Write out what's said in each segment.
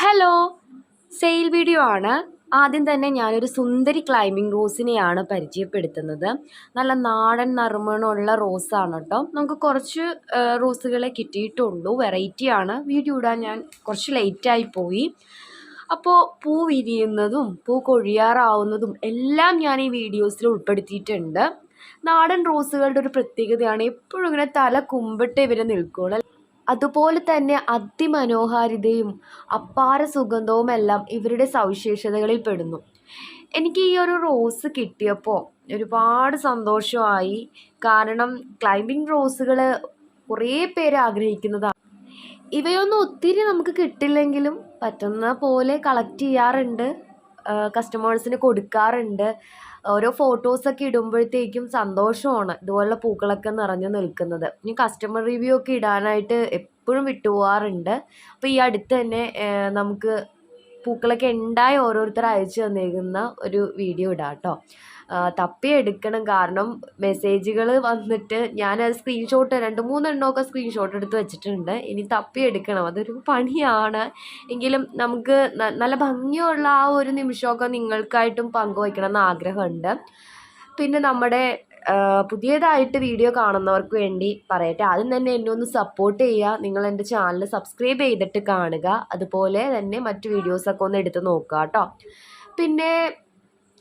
Hello, sale video ആണ്. ആദ്യം തന്നെ ഞാനൊരു സുന്ദരി ക്ലൈമ്പിംഗ് റോസിനെയാണ് പരിചയപ്പെടുത്തുന്നത്. നല്ല നാടൻ നറുമണമുള്ള റോസാണ് കേട്ടോ. നമുക്ക് കുറച്ച് റോസുകളെ കിട്ടിയിട്ടുള്ളൂ. വെറൈറ്റിയാണ്. വീഡിയോ ഇടാൻ ഞാൻ കുറച്ച് ലേറ്റായി പോയി. അപ്പോൾ പൂ വിരിയുന്നതും പൂ കൊഴിയാറാവുന്നതും എല്ലാം ഞാൻ ഈ വീഡിയോസിൽ ഉൾപ്പെടുത്തിയിട്ടുണ്ട്. നാടൻ റോസുകളുടെ ഒരു പ്രത്യേകതയാണ് എപ്പോഴും ഇങ്ങനെ തല കുമ്പിട്ട് ഇവർ നിൽക്കുകയുള്ളൂ. അതുപോലെ തന്നെ അതിമനോഹാരിതയും അപ്പാര സുഗന്ധവുമെല്ലാം ഇവരുടെ സവിശേഷതകളിൽ പെടുന്നു. എനിക്ക് ഈ ഒരു റോസ് കിട്ടിയപ്പോൾ ഒരുപാട് സന്തോഷമായി. കാരണം ക്ലൈമ്പിംഗ് റോസുകൾ കുറേ പേര് ആഗ്രഹിക്കുന്നതാണ്. ഇവയൊന്നും ഒത്തിരി നമുക്ക് കിട്ടില്ലെങ്കിലും പറ്റുന്ന പോലെ കളക്ട് ചെയ്യാറുണ്ട്, കസ്റ്റമേഴ്സിന് കൊടുക്കാറുണ്ട്. ഓരോ ഫോട്ടോസൊക്കെ ഇടുമ്പോഴത്തേക്കും സന്തോഷമാണ് ഇതുപോലുള്ള പൂക്കളൊക്കെ നിറഞ്ഞു നിൽക്കുന്നത്. ഇനി കസ്റ്റമർ റിവ്യൂ ഒക്കെ ഇടാനായിട്ട് എപ്പോഴും വിട്ടുപോകാറുണ്ട്. അപ്പോൾ ഈ അടുത്ത് തന്നെ നമുക്ക് പൂക്കളൊക്കെ ഉണ്ടായി ഓരോരുത്തർ അയച്ചു തന്നേക്കുന്ന ഒരു വീഡിയോ ഇടാം കേട്ടോ. തപ്പിയെടുക്കണം, കാരണം മെസ്സേജുകൾ വന്നിട്ട് ഞാനത് സ്ക്രീൻഷോട്ട് 2-3 എണ്ണമൊക്കെ സ്ക്രീൻഷോട്ട് എടുത്ത് വെച്ചിട്ടുണ്ട്. ഇനി തപ്പിയെടുക്കണം, അതൊരു പണിയാണ്. എങ്കിലും നമുക്ക് നല്ല ഭംഗിയുള്ള ആ ഒരു നിമിഷമൊക്കെ നിങ്ങൾക്കായിട്ടും പങ്കുവയ്ക്കണം എന്ന് ആഗ്രഹമുണ്ട്. പിന്നെ നമ്മുടെ പുതിയതായിട്ട് വീഡിയോ കാണുന്നവർക്ക് വേണ്ടി പറയട്ടെ, ആദ്യം തന്നെ എന്നെ ഒന്ന് സപ്പോർട്ട് ചെയ്യുക. നിങ്ങൾ എൻ്റെ ചാനൽ സബ്സ്ക്രൈബ് ചെയ്തിട്ട് കാണുക. അതുപോലെ തന്നെ മറ്റു വീഡിയോസൊക്കെ ഒന്ന് എടുത്ത് നോക്കുക കേട്ടോ. പിന്നെ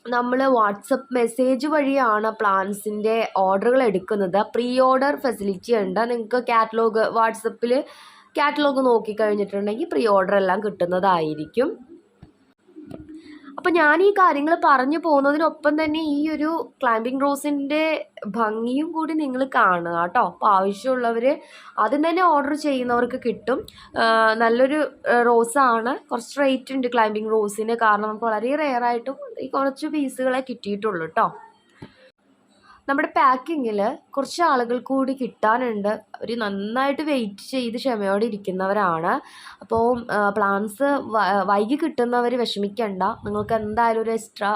നമ്മൾ വാട്സപ്പ് മെസ്സേജ് വഴിയാണ് പ്ലാൻസിൻ്റെ ഓർഡറുകൾ എടുക്കുന്നത്. പ്രീ ഓർഡർ ഫെസിലിറ്റി ഉണ്ട്. നിങ്ങൾക്ക് കാറ്റലോഗ് വാട്സപ്പിൽ കാറ്റലോഗ് നോക്കിക്കഴിഞ്ഞിട്ടുണ്ടെങ്കിൽ പ്രീ ഓർഡർ എല്ലാം കിട്ടുന്നതായിരിക്കും. അപ്പോൾ ഞാൻ ഈ കാര്യങ്ങൾ പറഞ്ഞു പോകുന്നതിനൊപ്പം തന്നെ ഈ ഒരു ക്ലൈമ്പിംഗ് റോസിൻ്റെ ഭംഗിയും കൂടി നിങ്ങൾ കാണുക കേട്ടോ. അപ്പോൾ ആവശ്യമുള്ളവർ ആദ്യം തന്നെ ഓർഡർ ചെയ്യുന്നവർക്ക് കിട്ടും. നല്ലൊരു റോസാണ്. കുറച്ച് റേറ്റ് ഉണ്ട് ക്ലൈമ്പിംഗ് റോസിന്, കാരണം നമുക്ക് വളരെ റെയറായിട്ടും ഈ കുറച്ച് പീസുകളെ കിട്ടിയിട്ടുള്ളൂ കേട്ടോ. നമ്മുടെ പാക്കിങ്ങിൽ കുറച്ച് ആളുകൾ കൂടി കിട്ടാനുണ്ട്. അവർ നന്നായിട്ട് വെയിറ്റ് ചെയ്ത് ക്ഷമയോടെ ഇരിക്കുന്നവരാണ്. അപ്പോൾ പ്ലാൻസ് വൈകി കിട്ടുന്നവർ വിഷമിക്കണ്ട. നിങ്ങൾക്ക് എന്തായാലും ഒരു എക്സ്ട്രാ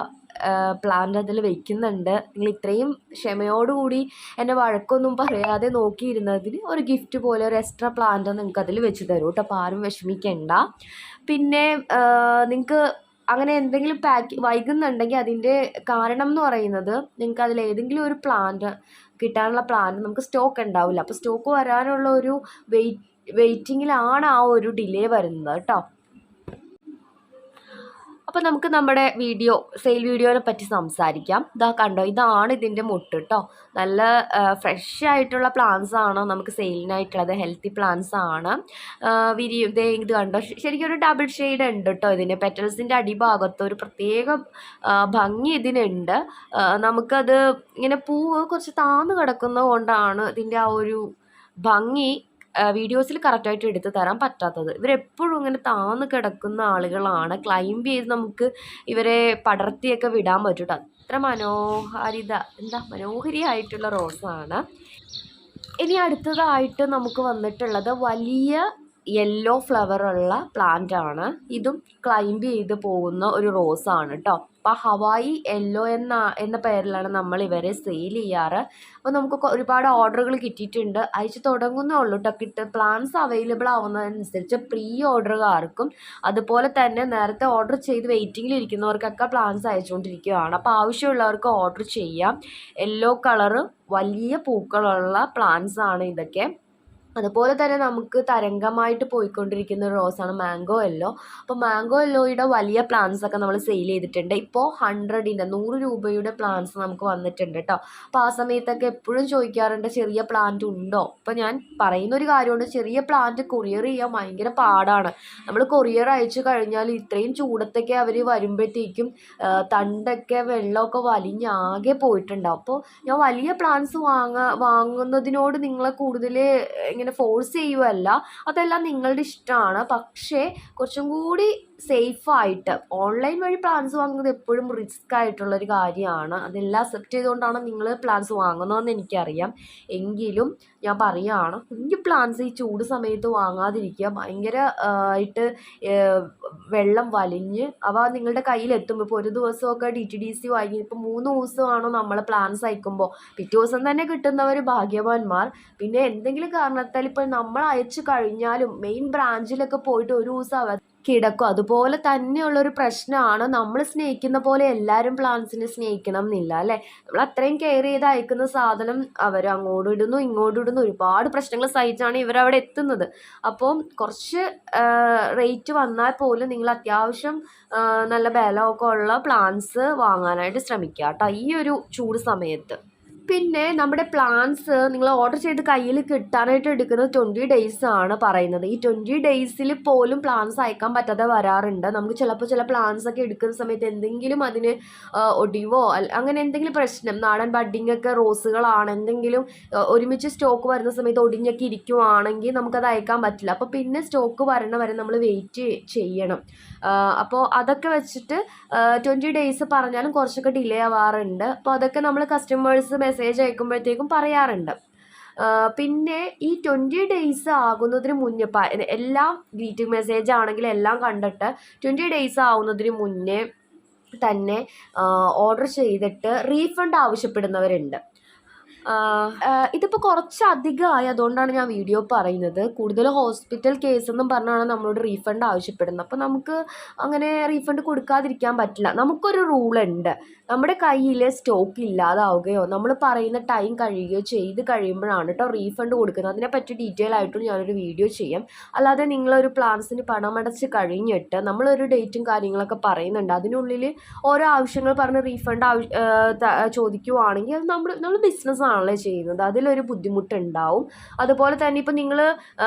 പ്ലാന്റ് അതിൽ വയ്ക്കുന്നുണ്ട്. നിങ്ങൾ ഇത്രയും ക്ഷമയോടുകൂടി എന്നെ വഴക്കൊന്നും പറയാതെ നോക്കിയിരുന്നതിന് ഒരു ഗിഫ്റ്റ് പോലെ ഒരു എക്സ്ട്രാ പ്ലാന്റ് നിങ്ങൾക്ക് അതിൽ വെച്ച് തരും കേട്ടോ. അപ്പോൾ ആരും വിഷമിക്കണ്ട. പിന്നെ നിങ്ങൾക്ക് അങ്ങനെ എന്തെങ്കിലും വൈകുന്നുണ്ടെങ്കിൽ അതിൻ്റെ കാരണം എന്ന് പറയുന്നത് നിങ്ങൾക്ക് അതിൽ ഏതെങ്കിലും ഒരു പ്ലാന്റ് കിട്ടാനുള്ള പ്ലാന്റ് നമുക്ക് സ്റ്റോക്ക് ഉണ്ടാവില്ല. അപ്പോൾ സ്റ്റോക്ക് വരാനുള്ള ഒരു വെയിറ്റിങ്ങിലാണ് ആ ഒരു ഡിലേ വരുന്നത് കേട്ടോ. അപ്പോൾ നമുക്ക് നമ്മുടെ സെയിൽ വീഡിയോനെ പറ്റി സംസാരിക്കാം. ഇതാ കണ്ടോ, ഇതാണ് ഇതിൻ്റെ മുട്ട് കേട്ടോ. നല്ല ഫ്രഷ് ആയിട്ടുള്ള പ്ലാന്റ്സ് ആണ് നമുക്ക് സെയിലിനായിട്ടുള്ളത്. ഹെൽത്തി പ്ലാന്റ്സ് ആണ്. ഇത് കണ്ടോ, ശരിക്കും ഒരു ഡബിൾ ഷെയ്ഡ് ഉണ്ട് കേട്ടോ ഇതിന്. പെറ്റൽസിൻ്റെ അടിഭാഗത്ത് ഒരു പ്രത്യേക ഭംഗി ഇതിനുണ്ട്. നമുക്കത് ഇങ്ങനെ പൂവ് കുറച്ച് താന്ന് കിടക്കുന്നത് കൊണ്ടാണ് ഇതിൻ്റെ ആ ഒരു ഭംഗി വീഡിയോസിൽ കറക്റ്റായിട്ട് എടുത്ത് തരാൻ പറ്റാത്തത്. ഇവരെപ്പോഴും ഇങ്ങനെ താന്ന് കിടക്കുന്ന ആളുകളാണ്. ക്ലൈംബ് ചെയ്ത് നമുക്ക് ഇവരെ പടർത്തിയൊക്കെ വിടാൻ പറ്റും കേട്ടോ. അത്ര മനോഹരിയായിട്ടുള്ള റോസാണ്. ഇനി അടുത്തതായിട്ട് നമുക്ക് വന്നിട്ടുള്ളത് വലിയ യെല്ലോ ഫ്ലവറുള്ള പ്ലാന്റ് ആണ്. ഇതും ക്ലൈംബ് ചെയ്ത് പോകുന്ന ഒരു റോസാണ് കേട്ടോ. അപ്പോൾ ഹവായി യെല്ലോ എന്ന പേരിലാണ് നമ്മൾ ഇവരെ സെയിൽ ചെയ്യാറ്. അപ്പോൾ നമുക്ക് ഒരുപാട് ഓർഡറുകൾ കിട്ടിയിട്ടുണ്ട്. അയച്ചു തുടങ്ങുന്നേ ഉള്ളൂ കേട്ടോ. പ്ലാൻസ് അവൈലബിൾ ആവുന്നതനുസരിച്ച് പ്രീ ഓർഡറുകാർക്കും അതുപോലെ തന്നെ നേരത്തെ ഓർഡർ ചെയ്ത് വെയിറ്റിങ്ങിൽ ഇരിക്കുന്നവർക്കൊക്കെ പ്ലാൻസ് അയച്ചുകൊണ്ടിരിക്കുകയാണ്. അപ്പോൾ ആവശ്യമുള്ളവർക്ക് ഓർഡർ ചെയ്യാം. യെല്ലോ കളറ് വലിയ പൂക്കളുള്ള പ്ലാൻസ് ആണ് ഇതൊക്കെ. അതുപോലെ തന്നെ നമുക്ക് തരംഗമായിട്ട് പോയിക്കൊണ്ടിരിക്കുന്ന ഒരു റോസാണ് മാംഗോ യെല്ലോ. അപ്പോൾ മാംഗോ യെല്ലോയുടെ വലിയ പ്ലാന്റ്സ് ഒക്കെ നമ്മൾ സെയിൽ ചെയ്തിട്ടുണ്ട്. ഇപ്പോൾ 100 രൂപയുടെ പ്ലാന്റ്സ് നമുക്ക് വന്നിട്ടുണ്ട് കേട്ടോ. അപ്പോൾ ആ സമയത്തൊക്കെ എപ്പോഴും ചോദിക്കാറുണ്ട് ചെറിയ പ്ലാന്റ് ഉണ്ടോ. അപ്പോൾ ഞാൻ പറയുന്നൊരു കാര്യമുണ്ട്, ചെറിയ പ്ലാന്റ് കൊറിയർ ചെയ്യാൻ ഭയങ്കര പാടാണ്. നമ്മൾ കൊറിയർ അയച്ചു കഴിഞ്ഞാൽ ഇത്രയും ചൂടത്തൊക്കെ അവർ വരുമ്പോഴത്തേക്കും തണ്ടൊക്കെ വെള്ളമൊക്കെ വലിഞ്ഞാകെ പോയിട്ടുണ്ടാവും. അപ്പോൾ ഞാൻ വലിയ പ്ലാന്റ്സ് വാങ്ങുന്നതിനോട് നിങ്ങളെ കൂടുതൽ ഇങ്ങനെ ഫോഴ്സ് ചെയ്യുകയല്ല, അതെല്ലാം നിങ്ങളുടെ ഇഷ്ടമാണ്. പക്ഷേ കുറച്ചും കൂടി സേഫായിട്ട് ഓൺലൈൻ വഴി പ്ലാൻസ് വാങ്ങുന്നത് എപ്പോഴും റിസ്ക് ആയിട്ടുള്ളൊരു കാര്യമാണ്. അതെല്ലാം അക്സെപ്റ്റ് ചെയ്തുകൊണ്ടാണ് നിങ്ങൾ പ്ലാൻസ് വാങ്ങുന്നതെന്ന് എനിക്കറിയാം. എങ്കിലും ഞാൻ പറയുകയാണ്, കുഞ്ഞു പ്ലാൻസ് ഈ ചൂട് സമയത്ത് വാങ്ങാതിരിക്കുക. ഭയങ്കര ആയിട്ട് വെള്ളം വലിഞ്ഞ് അവ നിങ്ങളുടെ കയ്യിലെത്തുമ്പോൾ ഇപ്പോൾ ഒരു ദിവസമൊക്കെ DTDC വാങ്ങി ഇപ്പോൾ 3 ദിവസമാണോ നമ്മൾ പ്ലാൻസ് അയക്കുമ്പോൾ പിറ്റേ ദിവസം തന്നെ കിട്ടുന്നവർ ഭാഗ്യവാന്മാർ. പിന്നെ എന്തെങ്കിലും കാരണത്താൽ ഇപ്പോൾ നമ്മൾ അയച്ചു കഴിഞ്ഞാലും മെയിൻ ബ്രാഞ്ചിലൊക്കെ പോയിട്ട് ഒരു ദിവസം കിടക്കും. അതുപോലെ തന്നെയുള്ളൊരു പ്രശ്നമാണ്. നമ്മൾ സ്നേഹിക്കുന്ന പോലെ എല്ലാവരും പ്ലാന്റ്സിനെ സ്നേഹിക്കണം എന്നില്ല അല്ലേ. നമ്മൾ അത്രയും കെയർ ചെയ്ത് അയക്കുന്ന സാധനം അവർ അങ്ങോട്ട് ഇടുന്നു ഇങ്ങോട്ട് ഇടുന്നു, ഒരുപാട് പ്രശ്നങ്ങൾ സഹിച്ചാണ് ഇവരവിടെ എത്തുന്നത്. അപ്പോൾ കുറച്ച് റേറ്റ് വന്നാൽ പോലും നിങ്ങൾ അത്യാവശ്യം നല്ല ബലമൊക്കെ ഉള്ള പ്ലാന്റ്സ് വാങ്ങാനായിട്ട് ശ്രമിക്കുക കേട്ടോ ഈ ഒരു ചൂട് സമയത്ത്. പിന്നെ നമ്മുടെ പ്ലാൻസ് നിങ്ങൾ ഓർഡർ ചെയ്ത് കയ്യിൽ കിട്ടാനായിട്ട് എടുക്കുന്നത് 20 ഡേയ്സ് ആണ് പറയുന്നത്. ഈ 20 ഡേയ്സിൽ പോലും പ്ലാൻസ് അയക്കാൻ പറ്റാതെ വരാറുണ്ട്. നമുക്ക് ചിലപ്പോൾ ചില പ്ലാൻസ് ഒക്കെ എടുക്കുന്ന സമയത്ത് എന്തെങ്കിലും അതിന് ഒടിവോ അങ്ങനെ എന്തെങ്കിലും പ്രശ്നം, നാടൻ ബഡ്ഡിംഗ് ഒക്കെ റോസുകളാണ്, എന്തെങ്കിലും ഒരുമിച്ച് സ്റ്റോക്ക് വരുന്ന സമയത്ത് ഒടിഞ്ഞൊക്കെ ഇരിക്കുവാണെങ്കിൽ നമുക്കത് അയക്കാൻ പറ്റില്ല. അപ്പോൾ പിന്നെ സ്റ്റോക്ക് വരണ വരെ നമ്മൾ വെയിറ്റ് ചെയ്യണം. അപ്പോൾ അതൊക്കെ വെച്ചിട്ട് 20 ഡേയ്സ് പറഞ്ഞാലും കുറച്ചൊക്കെ ഡിലേ ആവാറുണ്ട്. അപ്പോൾ അതൊക്കെ നമ്മൾ കസ്റ്റമേഴ്സ് മെസ്സേജ് അയക്കുമ്പോഴത്തേക്കും പറയാറുണ്ട്. പിന്നെ ഈ 20 ഡേയ്സ് ആകുന്നതിന് മുന്നേ എല്ലാം ഗ്രീറ്റിംഗ് മെസ്സേജ് ആണെങ്കിൽ എല്ലാം കണ്ടിട്ട് 20 ഡേയ്സ് ആവുന്നതിന് മുന്നേ തന്നെ ഓർഡർ ചെയ്തിട്ട് റീഫണ്ട് ആവശ്യപ്പെടുന്നവരുണ്ട്. ഇതിപ്പോൾ കുറച്ചധികമായി, അതുകൊണ്ടാണ് ഞാൻ വീഡിയോ പറയുന്നത്. കൂടുതൽ ഹോസ്പിറ്റൽ കേസ് എന്നും പറഞ്ഞാണ് നമ്മളോട് റീഫണ്ട് ആവശ്യപ്പെടുന്നത്. അപ്പോൾ നമുക്ക് അങ്ങനെ റീഫണ്ട് കൊടുക്കാതിരിക്കാൻ പറ്റില്ല. നമുക്കൊരു റൂളുണ്ട്, നമ്മുടെ കയ്യിൽ സ്റ്റോക്ക് ഇല്ലാതാവുകയോ നമ്മൾ പറയുന്ന ടൈം കഴിയുകയോ ചെയ്ത് കഴിയുമ്പോഴാണ് കേട്ടോ റീഫണ്ട് കൊടുക്കുന്നത്. അതിനെപ്പറ്റി ഡീറ്റെയിൽ ആയിട്ടും ഞാനൊരു വീഡിയോ ചെയ്യാം. അല്ലാതെ നിങ്ങളൊരു പ്ലാൻസിന് പണമടച്ച് കഴിഞ്ഞിട്ട് നമ്മളൊരു ഡേറ്റും കാര്യങ്ങളൊക്കെ പറയുന്നുണ്ട്, അതിനുള്ളിൽ ഓരോ ആവശ്യങ്ങൾ പറഞ്ഞ് റീഫണ്ട് ചോദിക്കുവാണെങ്കിൽ അത് നമ്മൾ ബിസിനസ് ആണല്ലോ ചെയ്യുന്നത്, അതിലൊരു ബുദ്ധിമുട്ടുണ്ടാവും. അതുപോലെ തന്നെ ഇപ്പോൾ നിങ്ങൾ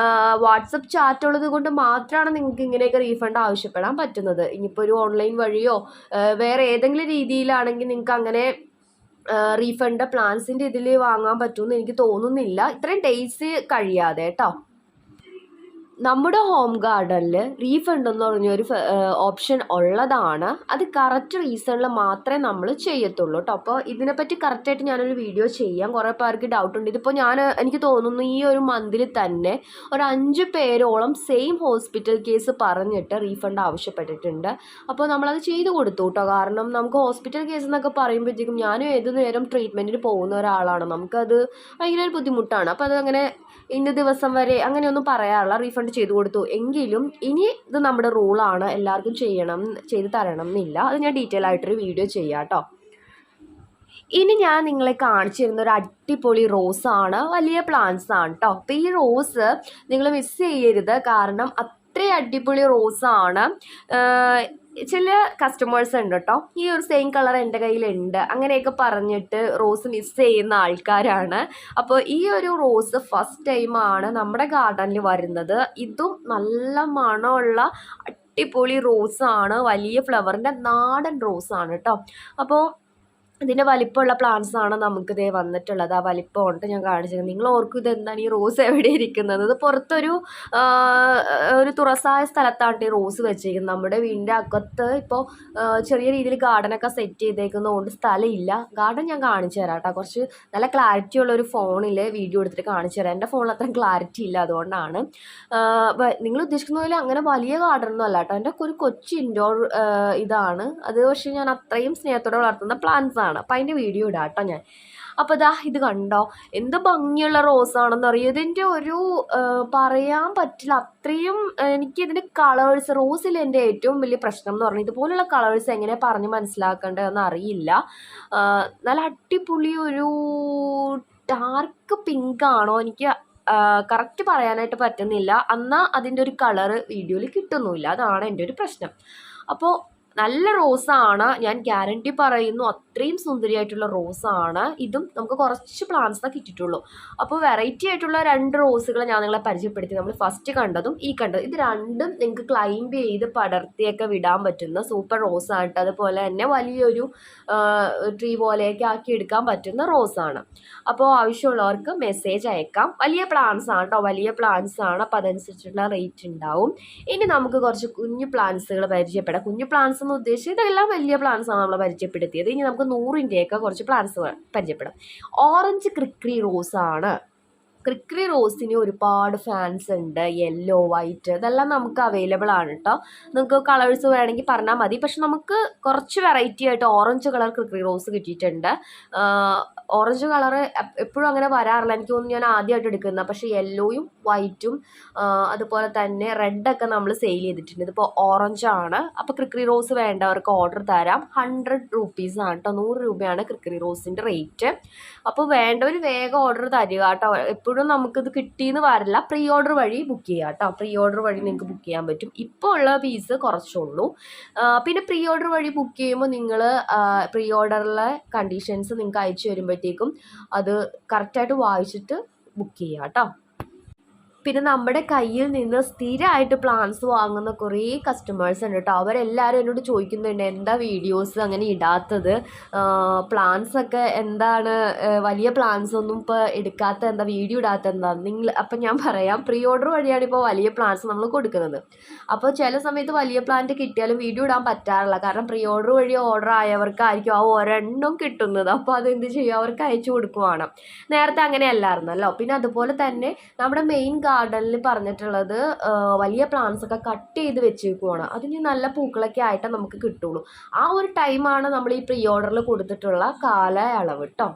വാട്സപ്പ് ചാറ്റ് ഉള്ളത് കൊണ്ട് മാത്രമാണ് നിങ്ങൾക്ക് ഇങ്ങനെയൊക്കെ റീഫണ്ട് ആവശ്യപ്പെടാൻ പറ്റുന്നത്. ഇനിയിപ്പോൾ ഒരു ഓൺലൈൻ വഴിയോ വേറെ ഏതെങ്കിലും രീതിയിലാണെങ്കിൽ നിങ്ങൾക്ക് അങ്ങനെ റീഫണ്ട് പ്ലാൻസിൻ്റെ ഇതിൽ വാങ്ങാൻ പറ്റുമെന്ന് എനിക്ക് തോന്നുന്നില്ല, ഇത്രയും ഡേയ്സ് കഴിയാതെ കേട്ടോ. നമ്മുടെ ഹോം ഗാർഡനിൽ റീഫണ്ട് എന്ന് പറഞ്ഞൊരു ഓപ്ഷൻ ഉള്ളതാണ്. അത് കറക്റ്റ് റീസണിൽ മാത്രമേ നമ്മൾ ചെയ്യത്തുള്ളൂ കേട്ടോ. അപ്പോൾ ഇതിനെപ്പറ്റി കറക്റ്റായിട്ട് ഞാനൊരു വീഡിയോ ചെയ്യാം. കുറേ പേർക്ക് ഡൗട്ട് ഉണ്ട്. ഇതിപ്പോൾ എനിക്ക് തോന്നുന്നു ഈ ഒരു മന്തിൽ തന്നെ ഒരു 5 പേരോളം സെയിം ഹോസ്പിറ്റൽ കേസ് പറഞ്ഞിട്ട് റീഫണ്ട് ആവശ്യപ്പെട്ടിട്ടുണ്ട്. അപ്പോൾ നമ്മളത് ചെയ്ത് കൊടുത്തു കേട്ടോ. കാരണം നമുക്ക് ഹോസ്പിറ്റൽ കേസ് എന്നൊക്കെ പറയുമ്പോഴത്തേക്കും ഞാനും ഏത് നേരം ട്രീറ്റ്മെൻറ്റിന് പോകുന്ന ഒരാളാണ്, നമുക്കത് ഭയങ്കര ബുദ്ധിമുട്ടാണ്. അപ്പോൾ അതങ്ങനെ ഇന്ന ദിവസം വരെ അങ്ങനെയൊന്നും പറയാറില്ല, റീഫണ്ട് ചെയ്തു കൊടുത്തു. എങ്കിലും ഇനി ഇത് നമ്മുടെ റൂളാണ്, എല്ലാവർക്കും ചെയ്ത് തരണം എന്നില്ല. അത് ഞാൻ ഡീറ്റെയിൽ ആയിട്ടൊരു വീഡിയോ ചെയ്യാം കേട്ടോ. ഇനി ഞാൻ നിങ്ങളെ കാണിച്ചു തരുന്ന ഒരു അടിപൊളി റോസാണ്, വലിയ പ്ലാന്റ്സ് ആണ് കേട്ടോ. അപ്പോൾ ഈ റോസ് നിങ്ങൾ മിസ് ചെയ്യരുത്, കാരണം അത്രയും അടിപൊളി റോസാണ്. ചില കസ്റ്റമേഴ്സ് ഉണ്ട് കേട്ടോ, ഈ ഒരു സെയിം കളർ എൻ്റെ കയ്യിലുണ്ട് അങ്ങനെയൊക്കെ പറഞ്ഞിട്ട് റോസ് മിസ് ചെയ്യുന്ന ആൾക്കാരാണ്. അപ്പോൾ ഈ ഒരു റോസ് ഫസ്റ്റ് ടൈമാണ് നമ്മുടെ ഗാർഡനിൽ വരുന്നത്. ഇതും നല്ല മണമുള്ള അടിപൊളി റോസാണ്, വലിയ ഫ്ലവറിൻ്റെ നാടൻ റോസാണ് കേട്ടോ. അപ്പോൾ ഇതിൻ്റെ വലിപ്പമുള്ള പ്ലാന്റ്സ് ആണ് നമുക്കിതേ വന്നിട്ടുള്ളത്. ആ വലിപ്പം കൊണ്ട് ഞാൻ കാണിച്ചത്. നിങ്ങൾ ഓർക്കും ഇതെന്താണ് ഈ റോസ് എവിടെ ഇരിക്കുന്നത്, ഇത് പുറത്തൊരു തുറസായ സ്ഥലത്താണ് ഈ റോസ് വെച്ചിരിക്കുന്നത്. നമ്മുടെ വീടിൻ്റെ അകത്ത് ഇപ്പോൾ ചെറിയ രീതിയിൽ ഗാർഡനൊക്കെ സെറ്റ് ചെയ്തേക്കുന്നതുകൊണ്ട് സ്ഥലമില്ല. ഗാർഡൻ ഞാൻ കാണിച്ചു തരാം കേട്ടോ, കുറച്ച് നല്ല ക്ലാരിറ്റി ഉള്ളൊരു ഫോണിൽ വീഡിയോ എടുത്തിട്ട് കാണിച്ചു തരാം. എൻ്റെ ഫോണിൽ അത്രയും ക്ലാരിറ്റി ഇല്ല, അതുകൊണ്ടാണ്. നിങ്ങൾ ഉദ്ദേശിക്കുന്ന പോലെ അങ്ങനെ വലിയ ഗാർഡനൊന്നും അല്ല കേട്ടോ, എൻ്റെ ഒരു കൊച്ചു ഇൻഡോർ ഇതാണ് അത്. പക്ഷേ ഞാൻ അത്രയും സ്നേഹത്തോടെ വളർത്തുന്ന പ്ലാന്റ്സ് ആണ്. അപ്പോൾ അതിൻ്റെ വീഡിയോ ഇടാം കേട്ടോ ഞാൻ. അപ്പോൾ ഇത് കണ്ടോ, എന്ത് ഭംഗിയുള്ള റോസാണെന്ന് അറിയോ. ഇതിൻ്റെ ഒരു പറയാൻ പറ്റില്ല, അത്രയും എനിക്കിതിൻ്റെ കളേഴ്സ്, റോസിൽ എൻ്റെ ഏറ്റവും വലിയ പ്രശ്നം എന്ന് പറഞ്ഞാൽ ഇതുപോലുള്ള കളേഴ്സ് എങ്ങനെ പറഞ്ഞ് മനസ്സിലാക്കേണ്ടതെന്ന് അറിയില്ല. നല്ല അടിപൊളി ഒരു ഡാർക്ക് പിങ്ക് ആണോ, എനിക്ക് കറക്റ്റ് പറയാനായിട്ട് പറ്റുന്നില്ല. എന്നാൽ അതിൻ്റെ ഒരു കളറ് വീഡിയോയിൽ കിട്ടുന്നുമില്ല, അതാണ് എൻ്റെ ഒരു പ്രശ്നം. അപ്പോൾ നല്ല റോസാണ്, ഞാൻ ഗ്യാരണ്ടി പറയുന്നു, അത്രയും സുന്ദരിയായിട്ടുള്ള റോസാണ്. ഇതും നമുക്ക് കുറച്ച് പ്ലാന്റ്സൊക്കെ കിട്ടിയിട്ടുള്ളൂ. അപ്പോൾ വെറൈറ്റി ആയിട്ടുള്ള 2 റോസുകൾ ഞാൻ നിങ്ങളെ പരിചയപ്പെടുത്തി. നമ്മൾ ഫസ്റ്റ് കണ്ടതും ഈ കണ്ടതും, ഇത് രണ്ടും നിങ്ങൾക്ക് ക്ലൈംബ് ചെയ്ത് പടർത്തിയൊക്കെ വിടാൻ പറ്റുന്ന സൂപ്പർ റോസായിട്ട്, അതുപോലെ തന്നെ വലിയൊരു ട്രീ പോലെയൊക്കെ ആക്കി എടുക്കാൻ പറ്റുന്ന റോസാണ്. അപ്പോൾ ആവശ്യമുള്ളവർക്ക് മെസ്സേജ് അയക്കാം. വലിയ പ്ലാന്റ്സ് ആണ് കേട്ടോ, വലിയ പ്ലാന്റ്സ് ആണ്. അപ്പോൾ അതനുസരിച്ചുള്ള റേറ്റ് ഉണ്ടാവും. ഇനി നമുക്ക് കുറച്ച് കുഞ്ഞു പ്ലാന്റ്സുകൾ പരിചയപ്പെടാം. കുഞ്ഞു പ്ലാന്റ്സ് എന്ന് ഉദ്ദേശിച്ച് ഇതെല്ലാം വലിയ പ്ലാന്റ്സ് ആണ് നമ്മൾ പരിചയപ്പെടുത്തിയത്. ഇനി നമുക്ക് 100ൻ്റെയൊക്കെ കുറച്ച് പ്ലാന്റ്സ് പരിചയപ്പെടാം. ഓറഞ്ച് ക്രിക്രി റോസാണ്. ക്രിക്രി റോസിന് ഒരുപാട് ഫാൻസ് ഉണ്ട്. യെല്ലോ, വൈറ്റ് ഇതെല്ലാം നമുക്ക് അവൈലബിൾ ആണ് കേട്ടോ. നിങ്ങൾക്ക് കളേഴ്സ് വേണമെങ്കിൽ പറഞ്ഞാൽ മതി. പക്ഷെ നമുക്ക് കുറച്ച് വെറൈറ്റി ആയിട്ട് ഓറഞ്ച് കളർ ക്രിക്രി റോസ് കിട്ടിയിട്ടുണ്ട്. ഓറഞ്ച് കളറ് എപ്പോഴും അങ്ങനെ വരാറില്ല, എനിക്ക് തോന്നുന്നു ഞാൻ ആദ്യമായിട്ട് എടുക്കുന്നത്. പക്ഷേ യെല്ലോയും വൈറ്റും അതുപോലെ തന്നെ റെഡൊക്കെ നമ്മൾ സെയിൽ ചെയ്തിട്ടുണ്ട്. ഇതിപ്പോൾ ഓറഞ്ചാണ്. അപ്പോൾ ക്രിക്രി റോസ് വേണ്ടവർക്ക് ഓർഡർ തരാം. 100 റുപ്പീസാണ് കേട്ടോ, 100 രൂപയാണ് ക്രിക്രി റോസിൻ്റെ റേറ്റ്. അപ്പോൾ വേണ്ടവർ വേഗം ഓർഡർ തരിക കേട്ടോ. എപ്പോഴും നമുക്കിത് കിട്ടിയെന്ന് വരില്ല. പ്രീ ഓർഡർ വഴി ബുക്ക് ചെയ്യുക കേട്ടോ. പ്രീ ഓർഡർ വഴി നിങ്ങൾക്ക് ബുക്ക് ചെയ്യാൻ പറ്റും. ഇപ്പോൾ ഉള്ള പീസ് കുറച്ചുള്ളൂ. പിന്നെ പ്രീ ഓർഡർ വഴി ബുക്ക് ചെയ്യുമ്പോൾ നിങ്ങൾ പ്രീ ഓർഡറിലെ കണ്ടീഷൻസ് നിങ്ങൾക്ക് അയച്ചു വരുമ്പോഴത്തേക്കും അത് കറക്റ്റായിട്ട് വായിച്ചിട്ട് ബുക്ക് ചെയ്യുക കേട്ടോ. പിന്നെ നമ്മുടെ കയ്യിൽ നിന്ന് സ്ഥിരമായിട്ട് പ്ലാൻസ് വാങ്ങുന്ന കുറേ കസ്റ്റമേഴ്സ് ഉണ്ട് കേട്ടോ. അവരെല്ലാവരും എന്നോട് ചോദിക്കുന്നുണ്ട് എന്താ വീഡിയോസ് അങ്ങനെ ഇടാത്തത്, പ്ലാൻസൊക്കെ എന്താണ്, വലിയ പ്ലാൻസ് ഒന്നും ഇപ്പോൾ എടുക്കാത്ത എന്താ, വീഡിയോ ഇടാത്ത എന്താ നിങ്ങൾ. അപ്പം ഞാൻ പറയാം, പ്രീ ഓർഡർ വഴിയാണ് ഇപ്പോൾ വലിയ പ്ലാൻസ് നമ്മൾ കൊടുക്കുന്നത്. അപ്പോൾ ചില സമയത്ത് വലിയ പ്ലാന്റ് കിട്ടിയാലും വീഡിയോ ഇടാൻ പറ്റാറില്ല. കാരണം പ്രീ ഓർഡർ വഴി ഓർഡർ ആയവർക്കായിരിക്കും ആ ഒരെണ്ണം കിട്ടുന്നത്. അപ്പോൾ അതെന്ത് ചെയ്യും, അവർക്ക് അയച്ചു കൊടുക്കുവാണ്. നേരത്തെ അങ്ങനെയല്ലായിരുന്നല്ലോ. പിന്നെ അതുപോലെ തന്നെ നമ്മുടെ മെയിൻ ഗാർഡനിൽ പറഞ്ഞിട്ടുള്ളത് വലിയ പ്ലാന്റ്സ് ഒക്കെ കട്ട് ചെയ്ത് വെച്ചേക്കുവാണ്. അതിന് നല്ല പൂക്കളൊക്കെ ആയിട്ട് നമുക്ക് കിട്ടുള്ളൂ. ആ ഒരു ടൈമാണ് നമ്മൾ ഈ പ്രീ ഓർഡറിൽ കൊടുത്തിട്ടുള്ള കാലയളവ് കേട്ടോ.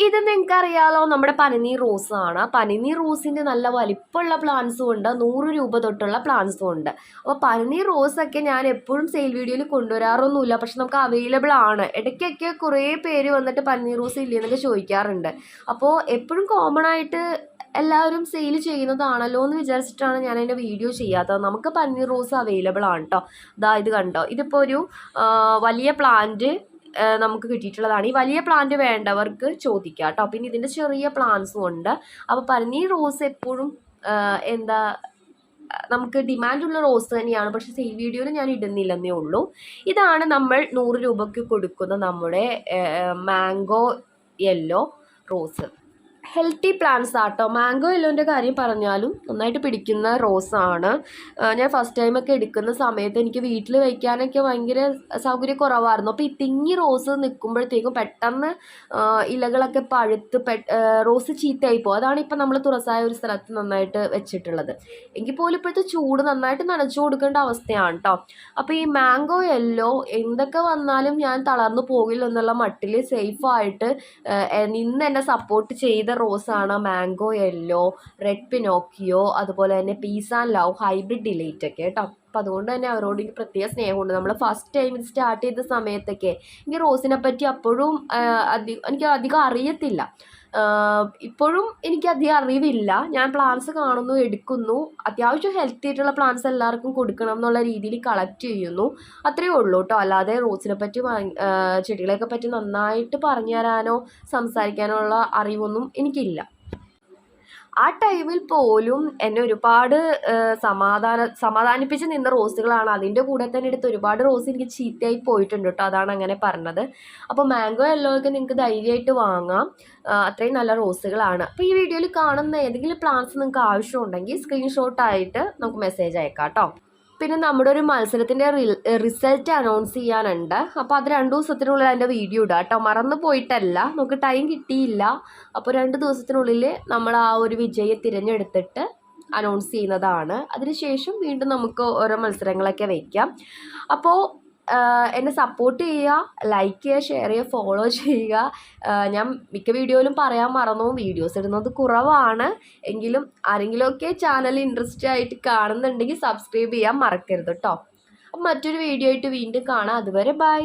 ഇത് നിങ്ങൾക്ക് അറിയാലോ, നമ്മുടെ പനിനീർ റോസാണ്. പനിനീർ റോസിൻ്റെ നല്ല വലിപ്പമുള്ള പ്ലാന്റ്സും ഉണ്ട്, 100 രൂപ തൊട്ടുള്ള പ്ലാന്റ്സും ഉണ്ട്. അപ്പോൾ പനിനീർ റോസൊക്കെ ഞാൻ എപ്പോഴും സെയിൽ വീഡിയോയിൽ കൊണ്ടുവരാറൊന്നുമില്ല, പക്ഷെ നമുക്ക് അവൈലബിൾ ആണ്. ഇടയ്ക്കൊക്കെ കുറേ പേര് വന്നിട്ട് പനിനീർ റോസ് ഇല്ലെന്നൊക്കെ ചോദിക്കാറുണ്ട്. അപ്പോൾ എപ്പോഴും കോമൺ ആയിട്ട് എല്ലാവരും സെയിൽ ചെയ്യുന്നതാണല്ലോ എന്ന് വിചാരിച്ചിട്ടാണ് ഞാൻ അതിൻ്റെ വീഡിയോ ചെയ്യാത്തത്. നമുക്ക് പനിനീർ റോസ് അവൈലബിൾ ആണ് കേട്ടോ. ഇത് കണ്ടോ, ഇതിപ്പോൾ ഒരു വലിയ പ്ലാന്റ് നമുക്ക് കിട്ടിയിട്ടുള്ളതാണ്. ഈ വലിയ പ്ലാന്റ് വേണ്ടവർക്ക് ചോദിക്കാം കേട്ടോ. പിന്നെ ഇതിൻ്റെ ചെറിയ പ്ലാന്റ്സും ഉണ്ട്. അപ്പോൾ പനിനീർ റോസ് എപ്പോഴും എന്താ നമുക്ക് ഡിമാൻഡുള്ള റോസ് തന്നെയാണ്, പക്ഷേ സെയിൽ വീഡിയോയിൽ ഞാൻ ഇടുന്നില്ലെന്നേ ഉള്ളൂ. ഇതാണ് നമ്മൾ 100 രൂപയ്ക്ക് കൊടുക്കുന്ന നമ്മുടെ mango yellow rose. Healthy plants ആട്ടോ. മാംഗോ യെല്ലോൻ്റെ കാര്യം പറഞ്ഞാലും നന്നായിട്ട് പിടിക്കുന്ന റോസാണ്. ഞാൻ ഫസ്റ്റ് ടൈമൊക്കെ എടുക്കുന്ന സമയത്ത് എനിക്ക് വീട്ടിൽ വയ്ക്കാനൊക്കെ ഭയങ്കര സൗകര്യക്കുറവായിരുന്നു. അപ്പോൾ ഈ തിങ്ങി റോസ് നിൽക്കുമ്പോഴത്തേക്കും പെട്ടെന്ന് ഇലകളൊക്കെ പഴുത്ത് റോസ് ചീത്തയായി പോകും. അതാണ് ഇപ്പം നമ്മൾ തുറസായ ഒരു സ്ഥലത്ത് നന്നായിട്ട് വെച്ചിട്ടുള്ളത്. എങ്കിൽ പോലും ഇപ്പോഴത്തെ ചൂട് നന്നായിട്ട് നനച്ചു കൊടുക്കേണ്ട അവസ്ഥയാണ് കേട്ടോ. അപ്പോൾ ഈ മാംഗോ യെല്ലോ എന്തൊക്കെ വന്നാലും ഞാൻ തളർന്നു പോകില്ല എന്നുള്ള മട്ടിൽ സേഫായിട്ട് നിന്ന് എന്നെ സപ്പോർട്ട് ചെയ്ത റോസാണ് മാംഗോ യെല്ലോ, റെഡ് പിനോക്കിയോ, അതുപോലെ തന്നെ piece and love, hybrid delight ഒക്കെ കേട്ടോ. അപ്പം അതുകൊണ്ട് തന്നെ അവരോട് എനിക്ക് പ്രത്യേക സ്നേഹമുണ്ട്. നമ്മൾ ഫസ്റ്റ് ടൈം ഇത് സ്റ്റാർട്ട് ചെയ്ത സമയത്തൊക്കെ എനിക്ക് റോസിനെ പറ്റി അപ്പോഴും എനിക്ക് അധികം അറിയത്തില്ല. ഇപ്പോഴും എനിക്കധികം അറിവില്ല. ഞാൻ പ്ലാന്റ്സ് കാണുന്നു, എടുക്കുന്നു, അത്യാവശ്യം ഹെൽത്തി ആയിട്ടുള്ള പ്ലാന്റ്സ് എല്ലാവർക്കും കൊടുക്കണം എന്നുള്ള രീതിയിൽ കളക്ട് ചെയ്യുന്നു, അത്രയേ ഉള്ളൂ കേട്ടോ. അല്ലാതെ റോസിനെ പറ്റി ചെടികളെയൊക്കെ പറ്റി നന്നായിട്ട് പറഞ്ഞു തരാനോ സംസാരിക്കാനോ ഉള്ള അറിവൊന്നും എനിക്കില്ല. ആ ടൈമിൽ പോലും എന്നെ ഒരുപാട് സമാധാനിപ്പിച്ച് നിന്ന റോസുകളാണ്. അതിൻ്റെ കൂടെ തന്നെ എടുത്ത് ഒരുപാട് റോസ് എനിക്ക് ചീത്തയായി പോയിട്ടുണ്ട് കേട്ടോ. അതാണ് അങ്ങനെ പറഞ്ഞത്. അപ്പോൾ മാംഗോ യെല്ലോ ഒക്കെ നിങ്ങൾക്ക് ധൈര്യമായിട്ട് വാങ്ങാം, അത്രയും നല്ല റോസുകളാണ്. അപ്പോൾ ഈ വീഡിയോയിൽ കാണുന്ന ഏതെങ്കിലും പ്ലാന്റ്സ് നിങ്ങൾക്ക് ആവശ്യമുണ്ടെങ്കിൽ സ്ക്രീൻഷോട്ടായിട്ട് നമുക്ക് മെസ്സേജ് അയക്കാം കേട്ടോ. പിന്നെ നമ്മുടെ ഒരു മത്സരത്തിൻ്റെ റിസൾട്ട് അനൗൺസ് ചെയ്യാനുണ്ട്. അപ്പോൾ അത് 2 ദിവസത്തിനുള്ളിൽ അതിൻ്റെ വീഡിയോ ഇടാം കേട്ടോ. മറന്നു പോയിട്ടല്ല, നമുക്ക് ടൈം കിട്ടിയില്ല. അപ്പോൾ 2 ദിവസത്തിനുള്ളിൽ നമ്മൾ ആ ഒരു വിജയെ തിരഞ്ഞെടുത്തിട്ട് അനൗൺസ് ചെയ്യുന്നതാണ്. അതിനുശേഷം വീണ്ടും നമുക്ക് ഓരോ മത്സരങ്ങളൊക്കെ വയ്ക്കാം. അപ്പോൾ എന്നെ സപ്പോർട്ട് ചെയ്യുക, ലൈക്ക് ചെയ്യുക, ഷെയർ ചെയ്യുക, ഫോളോ ചെയ്യുക. ഞാൻ മിക്ക വീഡിയോയിലും പറയാൻ മറന്നു, വീഡിയോസ് ഇടുന്നത് കുറവാണ്. എങ്കിലും ആരെങ്കിലുമൊക്കെ ചാനൽ ഇൻട്രസ്റ്റ് ആയിട്ട് കാണുന്നുണ്ടെങ്കിൽ സബ്സ്ക്രൈബ് ചെയ്യാൻ മറക്കരുത് കേട്ടോ. അപ്പം മറ്റൊരു വീഡിയോ ആയിട്ട് വീണ്ടും കാണാം. അതുവരെ ബൈ.